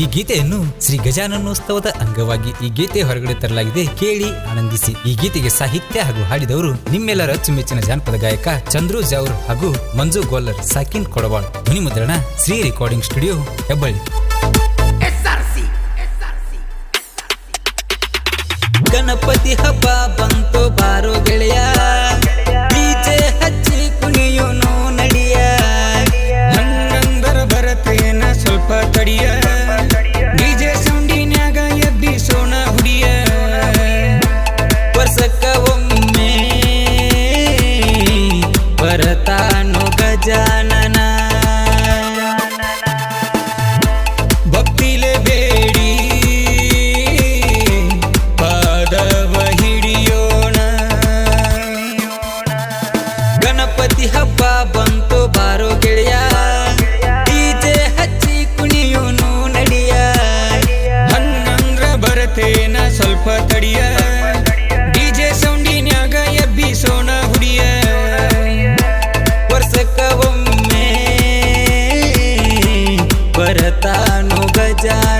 ಈ ಗೀತೆಯನ್ನು ಶ್ರೀ ಗಜಾನನೋತ್ಸವದ ಅಂಗವಾಗಿ ಈ ಗೀತೆ ಹೊರಗಡೆ ತರಲಾಗಿದೆ. ಕೇಳಿ ಆನಂದಿಸಿ. ಈ ಗೀತೆಗೆ ಸಾಹಿತ್ಯ ಹಾಗೂ ಹಾಡಿದವರು ನಿಮ್ಮೆಲ್ಲರ ಅಚ್ಚುಮೆಚ್ಚಿನ ಜಾನಪದ ಗಾಯಕ ಚಂದ್ರು ಜಾವ್ರ್ ಹಾಗೂ ಮಂಜು ಗೋಲ್ಲರ್, ಸಾಕಿನ್ ಕೊಡವಾಳ್. ಧ್ವನಿ ಮುದ್ರಣ ಶ್ರೀ ರೆಕಾರ್ಡಿಂಗ್ ಸ್ಟುಡಿಯೋ, ಹೆಬ್ಬಳ್ಳಿ. ಗಣಪತಿ ಹಬ್ಬ ಬಂತು ಬಾರೋ ಗೆಳೆಯ, ಡಿಜೆ ಹಚ್ಚಿ ಕುಣಿಯೋನು ನಡಿಯ. ಹಂಗಂದರ ಬರತೇನ ಸ್ವಲ್ಪ ತಡಿಯ, ಡಿಜೆ ಸೌಂಡಿನ್ಯಾಗ ಎಬ್ಬಿಸೋಣ ಹುಡಿಯ. ವರ್ಷಕ್ಕ ಒಮ್ಮೆ ಬರತಾನೋ ಗಜಾನನ, ಭಕ್ತಿಲೆ ಬೇಡಿ ಪಾದವ ಹಿಡಿಯೋಣ. ಗಣಪತಿ ಹಬ್ಬ ಬಂತು ಬಾರೋ ಗೆಳೆಯ, ಡಿಜೆ ಹಚ್ಚಿ ಕುಣಿಯೋನು ನಡಿಯ. ಹಂಗಂದ್ರ ಬರತೇನ ಸ್ವಲ್ಪ ತಡಿಯ, ಡಿಜೆ ಸೌಂಡಿನ್ಯಾಗ ಎಬ್ಬಿಸೋಣ ಹುಡಿಯ. ವರ್ಷಕ್ಕ ಒಮ್ಮೆ ಬರತಾನೋ ಗಜಾನನ.